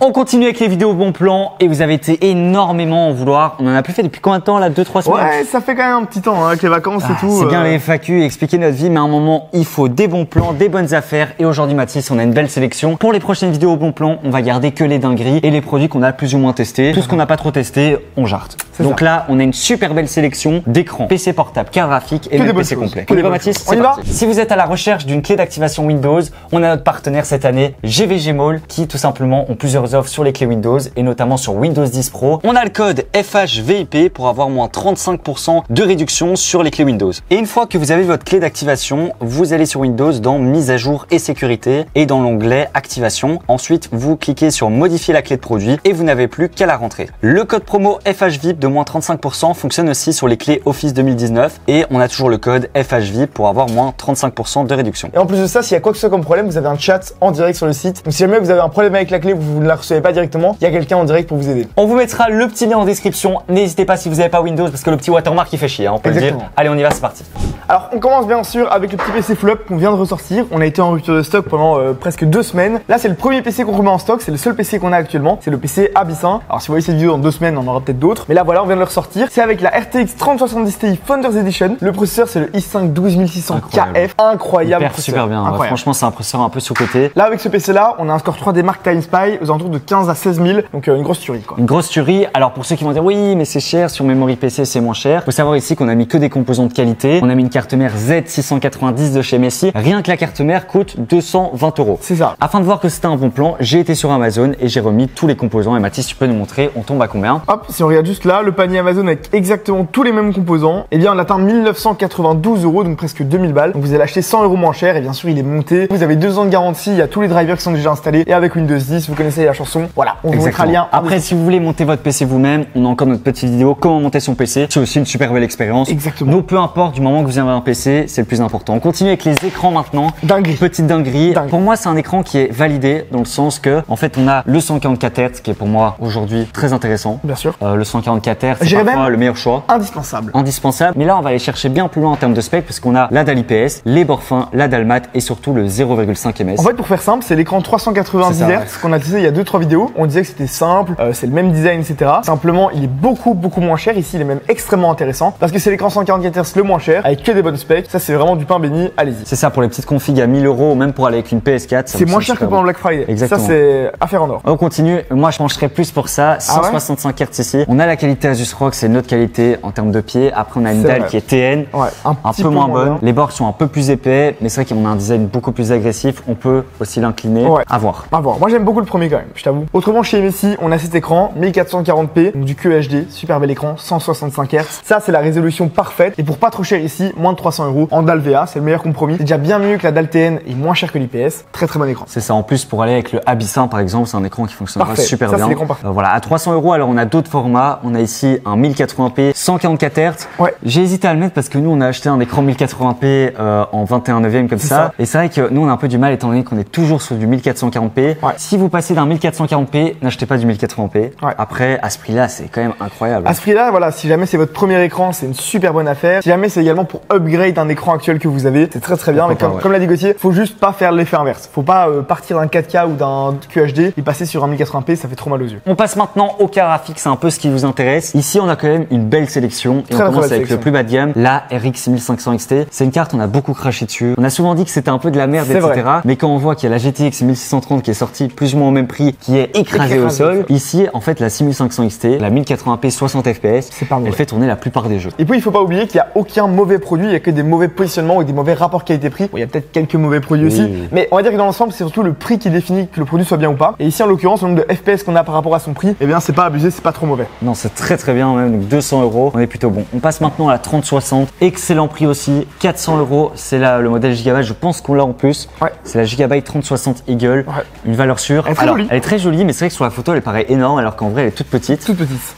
On continue avec les vidéos bon plan et vous avez été énormément en vouloir. On en a plus fait depuis combien de temps là? 2-3 semaines? Ouais, ça fait quand même un petit temps hein, avec les vacances et tout. C'est bien les FAQ et expliquer notre vie, mais à un moment, il faut des bons plans, des bonnes affaires. Et aujourd'hui, Mathis, on a une belle sélection. Pour les prochaines vidéos bon plan, on va garder que les dingueries et les produits qu'on a plus ou moins testés. Tout ce qu'on n'a pas trop testé, on jarte. Donc là, on a une super belle sélection d'écrans, PC portable, carte graphique et même PC complet. On y va, Mathis? On y va. Si vous êtes à la recherche d'une clé d'activation Windows, on a notre partenaire cette année, GVG Mall, qui tout simplement ont plusieurs offres sur les clés Windows et notamment sur Windows 10 Pro. On a le code FHVIP pour avoir moins 35% de réduction sur les clés Windows. Et une fois que vous avez votre clé d'activation, vous allez sur Windows dans mise à jour et sécurité et dans l'onglet activation. Ensuite, vous cliquez sur modifier la clé de produit et vous n'avez plus qu'à la rentrer. Le code promo FHVIP de moins 35% fonctionne aussi sur les clés Office 2019 et on a toujours le code FHVIP pour avoir moins 35% de réduction. Et en plus de ça, s'il y a quoi que ce soit comme problème, vous avez un chat en direct sur le site. Donc si jamais vous avez un problème avec la clé, vous ne la recevez pas directement, il y a quelqu'un en direct pour vous aider. On vous mettra le petit lien en description. N'hésitez pas si vous n'avez pas Windows parce que le petit watermark il fait chier, hein, on peut le dire. Allez, on y va, c'est parti. Alors on commence bien sûr avec le petit PC Full Up qu'on vient de ressortir. On a été en rupture de stock pendant presque 2 semaines. Là c'est le premier PC qu'on remet en stock, c'est le seul PC qu'on a actuellement. C'est le PC Abyssin. Alors si vous voyez cette vidéo dans 2 semaines, on en aura peut-être d'autres. Mais là voilà, on vient de le ressortir. C'est avec la RTX 3070 Ti Founders Edition. Le processeur c'est le i5 12600 KF. Incroyable. Super bien. Incroyable. Franchement, c'est un processeur un peu sous-côté. Là avec ce PC là, on a un score 3D Mark Time Spy aux alentours de 15 à 16 000. Donc une grosse tuerie quoi. Une grosse tuerie. Alors pour ceux qui vont dire oui, mais c'est cher, sur Memory PC c'est moins cher. Faut savoir ici qu'on a mis que des composants de qualité. On a mis une carte mère Z690 de chez Messi. Rien que la carte mère coûte 220 €. C'est ça. Afin de voir que c'était un bon plan, j'ai été sur Amazon et j'ai remis tous les composants. Et Mathis, tu peux nous montrer, on tombe à combien? Hop, si on regarde juste là, le panier Amazon avec exactement tous les mêmes composants, eh bien on atteint 1992 €, donc presque 2000 balles. Donc vous allez acheter 100 € moins cher et bien sûr il est monté. Vous avez 2 ans de garantie, il y a tous les drivers qui sont déjà installés et avec Windows 10, vous connaissez la chanson. Voilà, on vous mettra le lien. Après, si vous voulez monter votre PC vous-même, on a encore notre petite vidéo comment monter son PC. C'est aussi une super belle expérience. Exactement. Donc peu importe, du moment que vous avez un PC, c'est le plus important. On continue avec les écrans maintenant. Dinguerie. Petite dinguerie. Dingue. Pour moi, c'est un écran qui est validé dans le sens que, en fait, on a le 144 Hz qui est pour moi aujourd'hui très intéressant. Bien sûr. Le 144 Hz, c'est parfois le meilleur choix. Indispensable. Indispensable. Mais là, on va aller chercher bien plus loin en termes de spec parce qu'on a la dalle IPS, les bords fins, la dalle mat et surtout le 0,5 ms. En fait, pour faire simple, c'est l'écran 390 Hz qu'on a testé il y a 2-3 vidéos. On disait que c'était simple, c'est le même design, etc. Simplement, il est beaucoup moins cher. Ici, il est même extrêmement intéressant parce que c'est l'écran 144 Hz le moins cher avec que des bonnes specs. Ça, c'est vraiment du pain béni. Allez-y. C'est ça pour les petites configs à 1000 €, même pour aller avec une PS4. C'est moins cher que pendant Black Friday. Exactement. Ça, c'est affaire en or. On continue. Moi, je pencherais plus pour ça. 165 Hz ici. On a la qualité Asus ROG, c'est notre qualité en termes de pied. Après, on a une dalle qui est TN, un peu moins bonne. Les bords sont un peu plus épais, mais c'est vrai qu'on a un design beaucoup plus agressif. On peut aussi l'incliner. À voir. À voir. Moi, j'aime beaucoup le premier quand même, je t'avoue. Autrement, chez Messi, on a cet écran 1440p, donc du QHD, super bel écran, 165 Hz. Ça, c'est la résolution parfaite. Et pour pas trop cher ici, moins de 300 € en dalle VA, c'est le meilleur compromis. C'est déjà bien mieux que la dalle TN et moins cher que l'IPS. Très bon écran. C'est ça. En plus, pour aller avec le Abyssin, par exemple, c'est un écran qui fonctionnera super bien. Voilà, à 300 €, alors on a d'autres formats. On a ici un 1080p, 144 Hz. J'ai hésité à le mettre parce que nous, on a acheté un écran 1080p en 21/9 comme ça. Et c'est vrai que nous, on a un peu du mal étant donné qu'on est toujours sur du 1440p. Si vous passez d'un 1440p, n'achetez pas du 1080p. Après, à ce prix-là, c'est quand même incroyable. À ce prix-là, voilà, si jamais c'est votre premier écran, c'est une super bonne affaire. Si jamais c'est également pour upgrade un écran actuel que vous avez, c'est très bien. Mais comme l'a dit Gauthier, faut juste pas faire l'effet inverse. Faut pas partir d'un 4K ou d'un QHD et passer sur un 1080p, ça fait trop mal aux yeux. On passe maintenant au cas graphique, c'est un peu ce qui vous intéresse. Ici, on a quand même une belle sélection et on commence avec le plus bas de gamme, la RX 6500 XT. C'est une carte, on a beaucoup craché dessus. On a souvent dit que c'était un peu de la merde, etc. Mais quand on voit qu'il y a la GTX 1630 qui est sortie plus ou moins au même prix, qui est écrasée au sol, ici, en fait, la 6500 XT, la 1080p 60 FPS, elle fait tourner la plupart des jeux. Et puis, il faut pas oublier qu'il y a aucun mauvais produit, il y a que des mauvais positionnements ou des mauvais rapports qualité-prix. Bon, il y a peut-être quelques mauvais produits aussi, mais on va dire que dans l'ensemble, c'est surtout le prix qui définit que le produit soit bien ou pas. Et ici, en l'occurrence, le nombre de FPS qu'on a par rapport à son prix, eh bien, c'est pas abusé, c'est pas trop mauvais. Non, c'est très bien, même donc 200 €, on est plutôt bon. On passe maintenant à la 3060, excellent prix aussi, 400 €, c'est le modèle Gigabyte, je pense qu'on l'a en plus. C'est la Gigabyte 3060 Eagle, une valeur sûre. Elle est très jolie, mais c'est vrai que sur la photo, elle paraît énorme, alors qu'en vrai, elle est toute petite.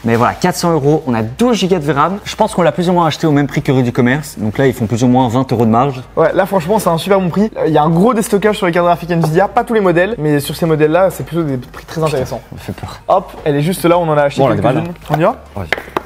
Mais voilà, 400 €, on a 12 Go de VRAM. Je pense qu'on l'a plus ou moins acheté au même prix que rue du commerce, donc là, ils font plus ou moins 20 € de marge. Ouais, là, franchement, c'est un super bon prix. Il y a un gros déstockage sur les cartes graphiques Nvidia, pas tous les modèles, mais sur ces modèles-là, c'est plutôt des prix très intéressants. Ça me fait peur. Hop, elle est juste là, on en a acheté quelques-unes. On y va ?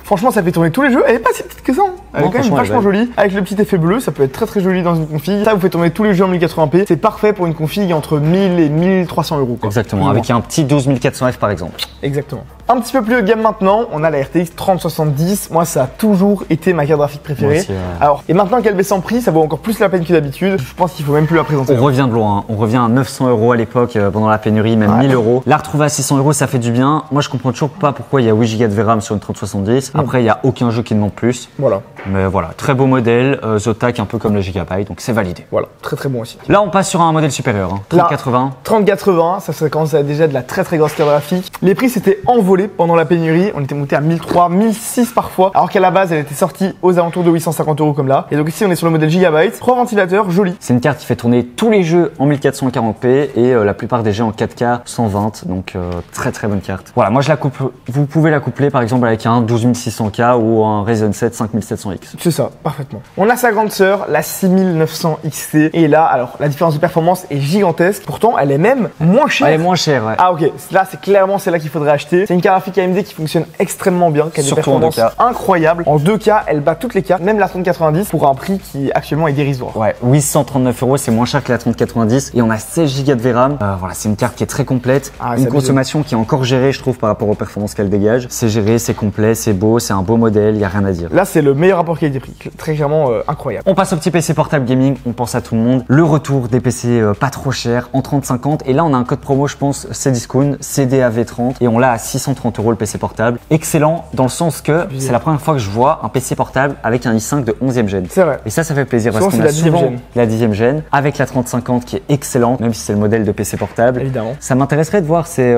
Franchement, ça fait tourner tous les jeux. Elle est pas si petite que ça. Hein. Elle est quand même vachement jolie. Avec le petit effet bleu, ça peut être très joli dans une config. Ça vous fait tourner tous les jeux en 1080p. C'est parfait pour une config entre 1000 et 1300 euros. Exactement, avec un petit 12400F par exemple. Exactement. Un petit peu plus haut de gamme maintenant, on a la RTX 3070. Moi, ça a toujours été ma carte graphique préférée. Aussi, alors, et maintenant qu'elle baisse en prix, ça vaut encore plus la peine que d'habitude. Je pense qu'il faut même plus la présenter. On revient de loin. Hein. On revient à 900 € à l'époque pendant la pénurie, même 1000 €. La retrouver à 600 €, ça fait du bien. Moi, je comprends toujours pas pourquoi il y a 8 Go de VRAM sur une 3070. Après, il y a aucun jeu qui demande plus. Voilà. Mais voilà, très beau modèle. Zotac un peu comme le Gigabyte, donc c'est validé. Voilà, très bon aussi. Là, on passe sur un modèle supérieur. Hein. 3080. 3080, ça commence à déjà de la très grosse carte graphique. Les prix s'étaient envolés pendant la pénurie. On était monté à 1003, 1006 parfois, alors qu'à la base elle était sortie aux alentours de 850 € comme là. Et donc ici on est sur le modèle Gigabyte, 3 ventilateurs, joli. C'est une carte qui fait tourner tous les jeux en 1440p et la plupart des jeux en 4K 120, donc très bonne carte. Voilà, moi je la couple. Vous pouvez la coupler par exemple avec un 12600K ou un Ryzen 7 5700X. C'est ça, parfaitement. On a sa grande sœur, la 6900 XT, et là alors la différence de performance est gigantesque. Pourtant elle est même moins chère. Elle est moins chère, ouais. Ah ok, là c'est clairement celle-là qu'il faudrait acheter. C'est une carte graphique AMD qui fonctionne extrêmement bien, qui a des performances incroyables. En 2K, elle bat toutes les cartes, même la 3090 pour un prix qui actuellement est dérisoire. Ouais, 839 €, c'est moins cher que la 3090 et on a 16 Go de VRAM. Voilà, c'est une carte qui est très complète, une consommation qui est encore gérée, je trouve, par rapport aux performances qu'elle dégage. C'est géré, c'est complet, c'est beau, c'est un beau modèle, il y a rien à dire. Là, c'est le meilleur rapport qualité-prix, très clairement incroyable. On passe au petit PC portable gaming, on pense à tout le monde. Le retour des PC pas trop chers en 3050 et là on a un code promo, je pense, Cdiscount, CDAV30 et on l'a à 630 € le PC portable. Excellent dans le sens que c'est la première fois que je vois un PC portable avec un i5 de 11e gen. C'est vrai. Et ça fait plaisir parce qu'on a souvent la 10e gen avec la 3050 qui est excellente, même si c'est le modèle de PC portable. Évidemment. Ça m'intéresserait de voir c'est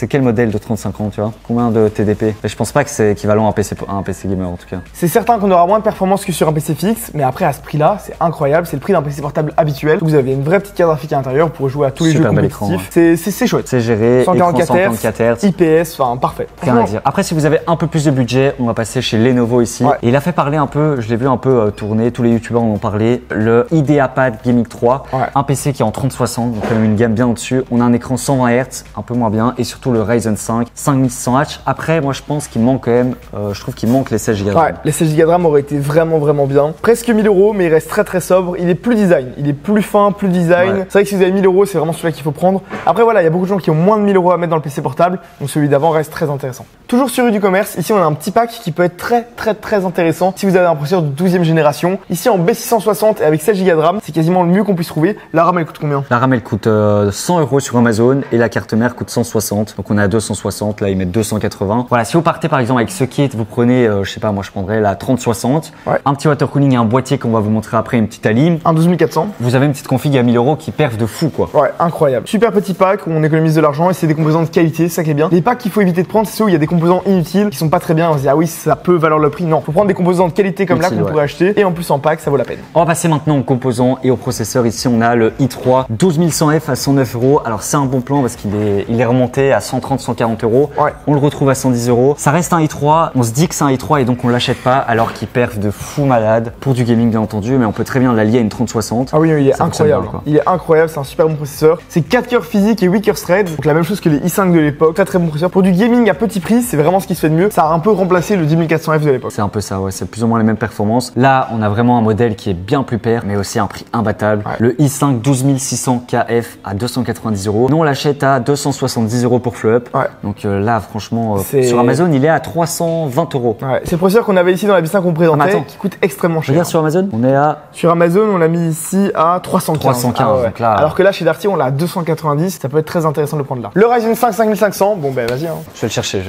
quel modèle de 3050, tu vois, combien de TDP. Et je pense pas que c'est équivalent à un PC gamer en tout cas. C'est certain qu'on aura moins de performance que sur un PC fixe, mais après à ce prix-là, c'est incroyable. C'est le prix d'un PC portable habituel. Vous avez une vraie petite carte graphique à l'intérieur pour jouer à tous les jeux compétitifs. C'est chouette. C'est géré. 144 Hz, IPS, enfin parfait. Rien à dire. Après, si vous avez un peu plus de budget, on va passer chez Lenovo ici. Et il a fait parler un peu, je l'ai vu un peu tourner, tous les youtubeurs en ont parlé, le IdeaPad Gaming 3. Un PC qui est en 3060, donc quand même une gamme bien au-dessus. On a un écran 120 Hz, un peu moins bien, et surtout le Ryzen 5 5600H. Après, moi je pense qu'il manque quand même, je trouve qu'il manque les 16 Go de RAM. Ouais, les 16 Go de RAM auraient été vraiment bien. Presque 1000 €, mais il reste très sobre. Il est plus design, il est plus fin, plus design. C'est vrai que si vous avez 1000 €, c'est vraiment celui-là qu'il faut prendre. Après voilà, il y a beaucoup de gens qui ont moins de 1000 € à mettre dans le PC portable, donc celui d'avant reste très intéressant. Toujours sur du commerce, ici on a un petit pack qui peut être très intéressant si vous avez un processeur de 12e génération. Ici en B660 et avec 16 Go de RAM, c'est quasiment le mieux qu'on puisse trouver. La RAM elle coûte combien? La RAM elle coûte 100 € sur Amazon et la carte mère coûte 160. Donc on est à 260, là ils mettent 280. Voilà, si vous partez par exemple avec ce kit, vous prenez, je sais pas, moi je prendrais la 3060, un petit water cooling et un boîtier qu'on va vous montrer après, une petite alim. Un 12400. Vous avez une petite config à 1000 € qui perf de fou quoi. Ouais, incroyable. Super petit pack où on économise de l'argent et c'est des composants de qualité, ça qui est bien. Les packs qu'il faut éviter de prendre, c'est ceux où il y a des composants inutiles qui sont pas très bien. On se dit ah oui, ça peut valoir le prix. Non, faut prendre des composants de qualité comme là qu'on pourrait acheter et en plus en pack, ça vaut la peine. On va passer maintenant aux composants et au processeur. Ici, on a le i3 12100F à 109 €. Alors c'est un bon plan parce qu'il est remonté à 130-140 €. On le retrouve à 110 €. Ça reste un i3. On se dit que c'est un i3 et donc on l'achète pas alors qu'il perf de fou malade pour du gaming bien entendu, mais on peut très bien l'allier à une 3060. Ah oui, il est incroyable. Il est incroyable, c'est un super bon processeur. C'est 4 cœurs physiques et 8 cœurs thread, donc la même chose que les i5 de l'époque. Très bon processeur. Pour du gaming à petit prix, c'est vraiment ce qui se fait de mieux. Ça a un peu remplacé le 10400F de l'époque. C'est un peu ça, ouais, c'est plus ou moins les mêmes performances. Là, on a vraiment un modèle qui est bien plus pair, mais aussi un prix imbattable. Le i5 12600KF à 290 €. Nous, on l'achète à 270 € pour FlowUp. Donc là, franchement, sur Amazon, il est à 320 €. C'est le processeur qu'on avait ici dans la B5 qu'on présentait, qui coûte extrêmement cher. Regarde sur Amazon, on est à... Sur Amazon, on l'a mis ici à 315. Donc là... Alors que là, chez Darty, on l'a à 290. Ça peut être très intéressant de le prendre là. Le Ryzen 5 5500, bon ben vas-y. Je vais le chercher,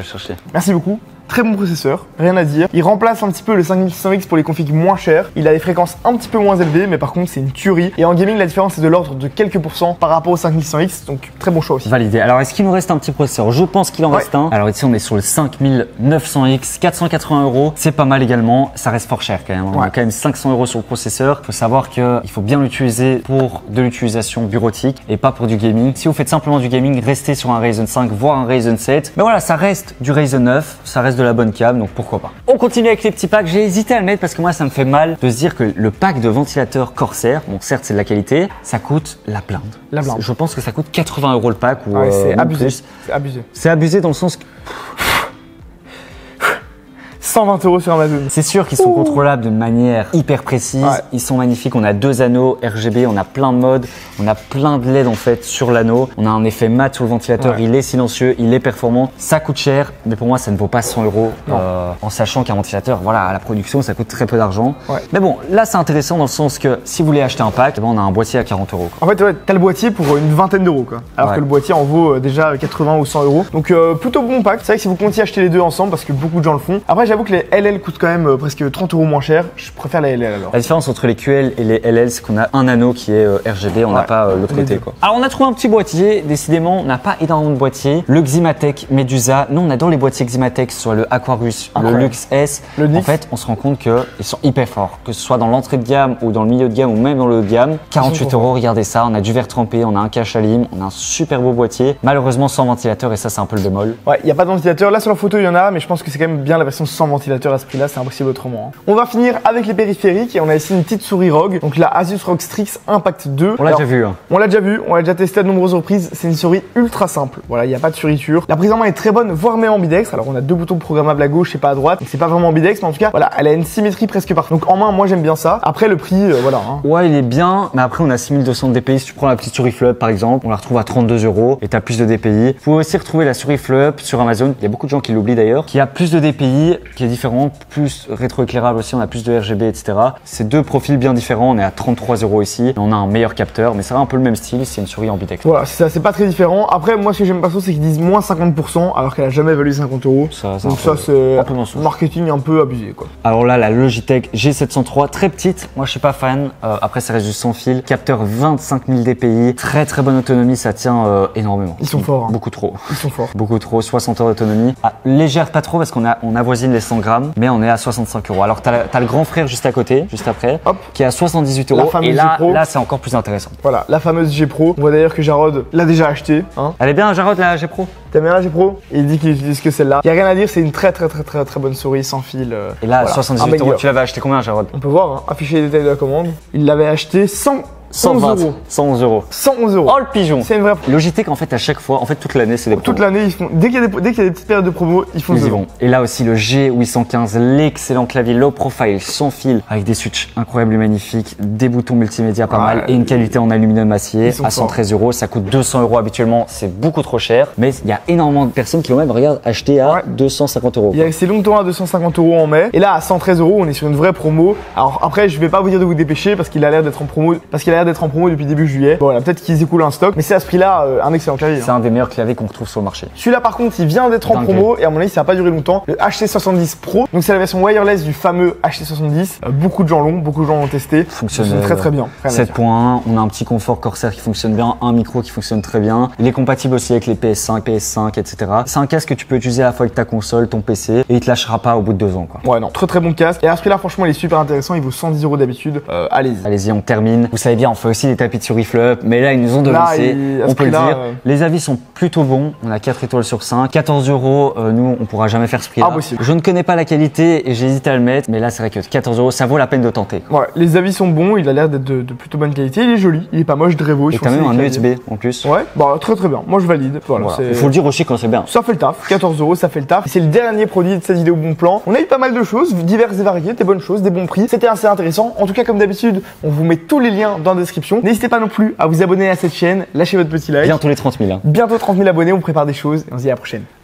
Merci beaucoup. Très bon processeur, rien à dire. Il remplace un petit peu le 5600X pour les configs moins chers. Il a des fréquences un petit peu moins élevées, mais par contre c'est une tuerie. Et en gaming, la différence est de l'ordre de quelques pourcents par rapport au 5600X, donc très bon choix aussi. Validé. Alors est-ce qu'il nous reste un petit processeur? Je pense qu'il en reste un. Alors ici on est sur le 5900X, 480 €. C'est pas mal également, ça reste fort cher quand même. On a quand même 500 € sur le processeur. Il faut savoir qu'il faut bien l'utiliser pour de l'utilisation bureautique et pas pour du gaming. Si vous faites simplement du gaming, restez sur un Ryzen 5, voire un Ryzen 7. Mais voilà, ça reste du Ryzen 9, ça reste de la bonne cam, donc pourquoi pas. On continue avec les petits packs. J'ai hésité à le mettre parce que moi ça me fait mal de se dire que le pack de ventilateur Corsair, bon certes c'est de la qualité, ça coûte la blinde. Je pense que ça coûte 80 € le pack ou c'est abusé. C'est abusé. C'est abusé dans le sens que 120 € sur Amazon. C'est sûr qu'ils sont contrôlables de manière hyper précise. Ouais. Ils sont magnifiques. On a 2 anneaux RGB, on a plein de modes, on a plein de LED en fait sur l'anneau. On a un effet mat sur le ventilateur. Ouais. Il est silencieux, il est performant. Ça coûte cher, mais pour moi, ça ne vaut pas 100 € en sachant qu'un ventilateur, voilà, à la production, ça coûte très peu d'argent. Ouais. Mais bon, là, c'est intéressant dans le sens que si vous voulez acheter un pack, eh ben, on a un boîtier à 40 €. En fait, ouais, t'as le boîtier pour une vingtaine d'euros, quoi. Alors Ouais. que le boîtier en vaut déjà 80 ou 100 €. Donc, plutôt bon pack. C'est vrai que si vous comptiez acheter les deux ensemble, parce que beaucoup de gens le font. Après, j'avoue que les LL coûtent quand même presque 30 € moins cher. Je préfère les LL alors. La différence entre les QL et les LL, c'est qu'on a un anneau qui est RGB, on n'a Ouais. pas l'autre Les côté deux. quoi. Alors on a trouvé un petit boîtier, décidément on n'a pas énormément de boîtiers. Le Ximatec Medusa, nous on adore les boîtiers Ximatec, soit le Aquarius, Incroyable. le Lux S. Le En Nix. fait on se rend compte qu'ils sont hyper forts, que ce soit dans l'entrée de gamme ou dans le milieu de gamme ou même dans le haut de gamme. 48 €, regardez ça, on a du verre trempé, on a un cache à lime, on a un super beau boîtier. Malheureusement sans ventilateur et ça c'est un peu le bémol. Ouais, il n'y a pas de ventilateur. Là, sur la photo, il y en a, mais je pense que c'est quand même bien la version sans ventilateur à ce prix-là. C'est impossible autrement. Hein. On va finir avec les périphériques et on a ici une petite souris ROG. Donc la Asus ROG Strix Impact 2. On l'a Alors, déjà vu. Hein. On l'a déjà vu, on l'a déjà testé à de nombreuses reprises. C'est une souris ultra simple. Voilà, il n'y a pas de fioriture. La prise en main est très bonne, voire même ambidextre. Alors on a 2 boutons programmables à gauche et pas à droite. Donc c'est pas vraiment ambidextre, mais en tout cas, voilà, elle a une symétrie presque parfaite. Donc en main, moi j'aime bien ça. Après le prix, voilà. Hein. Ouais, il est bien, mais après on a 6200 de DPI. Si tu prends la petite souris Fleup par exemple, on la retrouve à 32 € et t'as plus de DPI. Vous pouvez aussi retrouver la souris Fleup sur Amazon. Il y a beaucoup de gens qui l'oublient d'ailleurs, qui a plus de DPI, qui est différent, plus rétroéclairable aussi. On a plus de RGB, etc. C'est 2 profils bien différents. On est à 33 € ici. On a un meilleur capteur, mais c'est un peu le même style. C'est une souris ambidextre. Voilà, c'est ça, c'est pas très différent. Après, moi ce que j'aime pas trop, c'est qu'ils disent moins 50% alors qu'elle a jamais valu 50 €. Ça, c'est Donc un ça, peu- c'est un peu mensonge. marketing un peu abusé, quoi. Alors là, la Logitech G703, très petite. Moi, je suis pas fan. Après, ça reste juste sans fil. Capteur 25 000 DPI. Très très bonne autonomie. Ça tient énormément. Ils sont forts, hein. Beaucoup trop. Ils sont forts. Beaucoup trop, 60 heures d'autonomie. Ah, légère pas trop parce on avoisine les 100 grammes, mais on est à 65 €. Alors t'as le grand frère juste à côté, juste après, Hop. qui est à 78 La €. fameuse Et là, G Pro. là c'est encore plus intéressant. Voilà, la fameuse G Pro. On voit d'ailleurs que Jarod l'a déjà acheté. Hein. Elle est bien, Jarod, la G Pro. T'aimes bien la G Pro? Il dit qu'il utilise que celle-là. Y a rien à dire, c'est une très bonne souris sans fil. Et là, voilà, 78 un €, banger. tu l'avais acheté combien, Jarod? On peut voir, hein, afficher les détails de la commande. Il l'avait acheté 111 €. 111 €. 111 €. Oh le pigeon. C'est une vraie. Logitech, en fait, à chaque fois, en fait, toute l'année, c'est des promos. Toute l'année, ils font. Dès qu'il y a des petites périodes de promo, ils font Ils y ça. vont. Et là aussi, le G815, l'excellent clavier low profile, sans fil, avec des switches incroyables et magnifiques, des boutons multimédia pas Ouais. mal et une qualité en aluminium acier Ils sont à 113 €. Ça coûte 200 € habituellement, c'est beaucoup trop cher. Mais il y a énormément de personnes qui l'ont même, regarde, acheté à Ouais. 250 €. Il y a resté longtemps à 250 € en mai. Et là, à 113 €, on est sur une vraie promo. Alors après, je vais pas vous dire de vous dépêcher parce qu'il a l'air d'être en promo. Depuis début juillet. Bon, voilà, peut-être qu'ils écoulent un stock. Mais c'est à ce prix-là, un excellent clavier. C'est Hein. un des meilleurs claviers qu'on retrouve sur le marché. Celui-là, par contre, il vient d'être en Dingue. promo. Et à mon avis, ça va pas durer longtemps. Le HC70 Pro. Donc, c'est la version wireless du fameux HC70. Beaucoup de gens l'ont testé. Fonctionne très bien. Rien à dire. 7.1, on a un petit confort Corsair qui fonctionne bien, un micro qui fonctionne très bien. Il est compatible aussi avec les PS5, etc. C'est un casque que tu peux utiliser à la fois avec ta console, ton PC, et il te lâchera pas au bout de 2 ans, quoi. Ouais, non, très bon casque. Et à ce prix-là, franchement, il est super intéressant. Il vaut 110 € d'habitude. Allez-y. Allez-y, on termine. Vous savez bien, on fait aussi des tapis de souris Fleup, mais là, ils nous ont Là, devancé. à ce On peut le prix-là, dire. Les avis sont plutôt bons. On a 4 étoiles sur 5. 14 €, nous, on pourra jamais faire ce prix-là. Impossible. Je ne connais pas la qualité et j'hésite à le mettre, mais là, c'est vrai que 14 €, ça vaut la peine de tenter. Ouais, les avis sont bons. Il a l'air d'être de plutôt bonne qualité. Il est joli. Il est pas moche, Drevo. Et t'as même un USB en plus. Ouais, bah très bien. Moi, je valide. Voilà, Voilà. c'est- Il faut le dire aussi quand c'est bien. Ça fait le taf, 14 €, ça fait le taf. C'est le dernier produit de cette vidéo bon plan. On a eu pas mal de choses, diverses et variées, des bonnes choses, des bons prix. C'était assez intéressant. En tout cas, comme d'habitude, on vous met tous les liens dans la description. N'hésitez pas non plus à vous abonner à cette chaîne, lâchez votre petit like. Bientôt les 30 000. Hein. Bientôt 30 000 abonnés, on prépare des choses et on se dit à la prochaine.